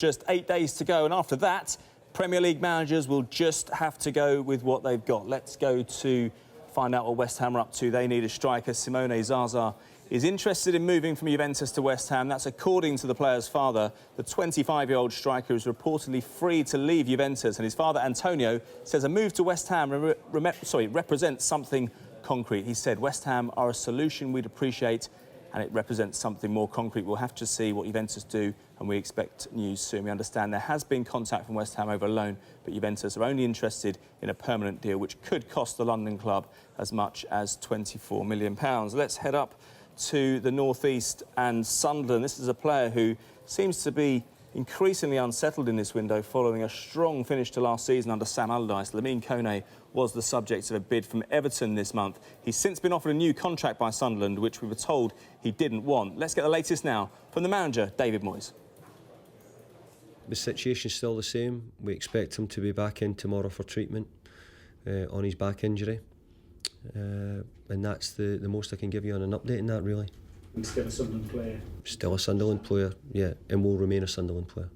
Just 8 days to go, and after that, Premier League managers will just have to go with what they've got. Let's go to find out what West Ham are up to. They need a striker. Simone Zaza is interested in moving from Juventus to West Ham. That's according to the player's father. The 25-year-old striker is reportedly free to leave Juventus, and his father, Antonio, says a move to West Ham represents something concrete. He said, West Ham are a solution we'd appreciate, and it represents something more concrete. We'll have to see what Juventus do, and we expect news soon. We understand there has been contact from West Ham over a loan, but Juventus are only interested in a permanent deal, which could cost the London club as much as £24 million. Let's head up to the northeast and Sunderland. This is a player who seems to be increasingly unsettled in this window following a strong finish to last season under Sam Allardyce. Lamine Kone was the subject of a bid from Everton this month. He's since been offered a new contract by Sunderland, which we were told he didn't want. Let's get the latest now from the manager, David Moyes. The situation's still the same. We expect him to be back in tomorrow for treatment on his back injury. And that's the most I can give you on an update on that, really. And still a Sunderland player? Still a Sunderland player, yeah, and will remain a Sunderland player.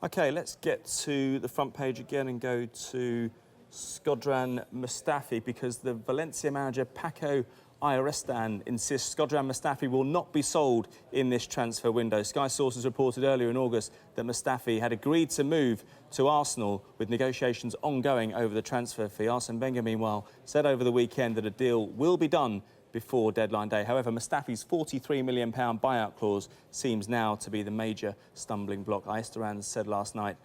OK, let's get to the front page again and go to Shkodran Mustafi, because the Valencia manager, Paco Ayrestan, insists Shkodran Mustafi will not be sold in this transfer window. Sky sources reported earlier in August that Mustafi had agreed to move to Arsenal, with negotiations ongoing over the transfer fee. Arsene Wenger, meanwhile, said over the weekend that a deal will be done before deadline day. However, Mustafi's £43 million buyout clause seems now to be the major stumbling block. Ayrestan said last night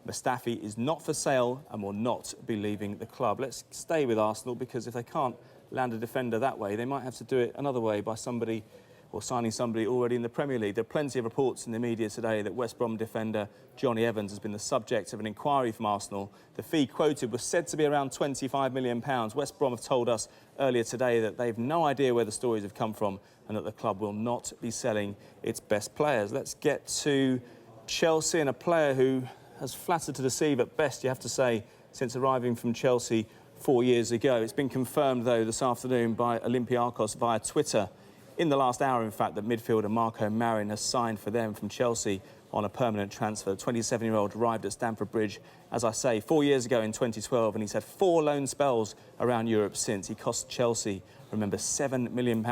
Mustafi is not for sale and will not be leaving the club. Let's stay with Arsenal, because if they can't land a defender that way, they might have to do it another way by somebody, or signing somebody already in the Premier League. There are plenty of reports in the media today that West Brom defender Johnny Evans has been the subject of an inquiry from Arsenal. The fee quoted was said to be around £25 million. West Brom have told us earlier today that they've no idea where the stories have come from and that the club will not be selling its best players. Let's get to Chelsea, and a player who has flattered to deceive at best, you have to say, since arriving from Chelsea 4 years ago. It's been confirmed, though, this afternoon by Olympiacos via Twitter, in the last hour, in fact, that midfielder Marco Marin has signed for them from Chelsea on a permanent transfer. The 27-year-old arrived at Stamford Bridge, as I say, 4 years ago in 2012, and he's had 4 loan spells around Europe since. He cost Chelsea, remember, £7 million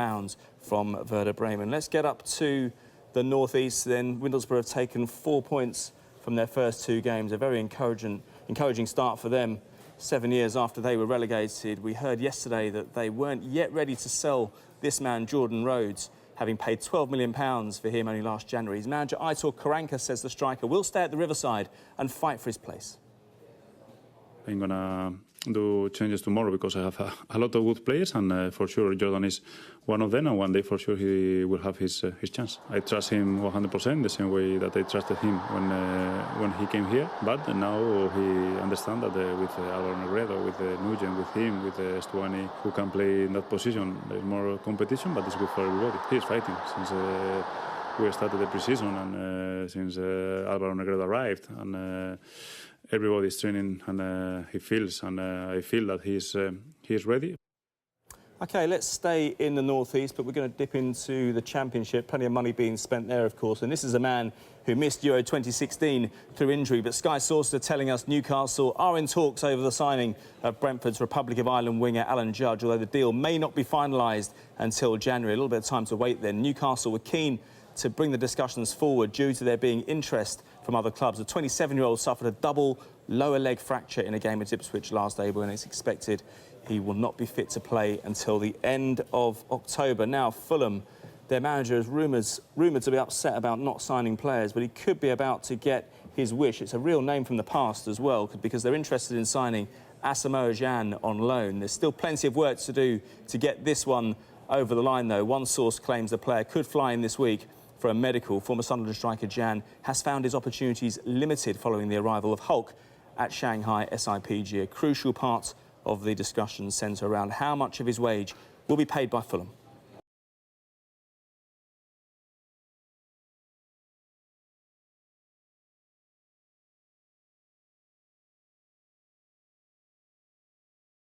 from Werder Bremen. Let's get up to the northeast then. Middlesbrough have taken 4 points from their first 2 games. A very encouraging start for them 7 years after they were relegated. We heard yesterday that they weren't yet ready to sell this man, Jordan Rhodes, having paid £12 million for him only last January. His manager, Aitor Karanka, says the striker will stay at the Riverside and fight for his place. I'm going to do changes tomorrow because I have a lot of good players, and for sure Jordan is one of them, and one day for sure he will have his chance. I trust him 100%, the same way that I trusted him when he came here. But now he understands that with Álvaro Negredo, with Nugent, with him, with Stuani, who can play in that position, there's more competition, but it's good for everybody. He's fighting since we started the pre-season, and since Álvaro Negredo arrived, and everybody's training, and he feels, and I feel that he's ready. OK, let's stay in the northeast, but we're going to dip into the Championship. Plenty of money being spent there, of course. And this is a man who missed Euro 2016 through injury. But Sky sources are telling us Newcastle are in talks over the signing of Brentford's Republic of Ireland winger Alan Judge, although the deal may not be finalised until January. A little bit of time to wait then. Newcastle were keen to bring the discussions forward due to there being interest from other clubs. The 27-year-old suffered a double lower leg fracture in a game at Ipswich last April, and it's expected he will not be fit to play until the end of October. Now, Fulham, their manager is rumoured to be upset about not signing players, but he could be about to get his wish. It's a real name from the past as well, because they're interested in signing Asamoah Gyan on loan. There's still plenty of work to do to get this one over the line, though. One source claims the player could fly in this week for a medical. Former Sunderland striker Gyan has found his opportunities limited following the arrival of Hulk at Shanghai SIPG. A crucial part of the discussion centre around how much of his wage will be paid by Fulham.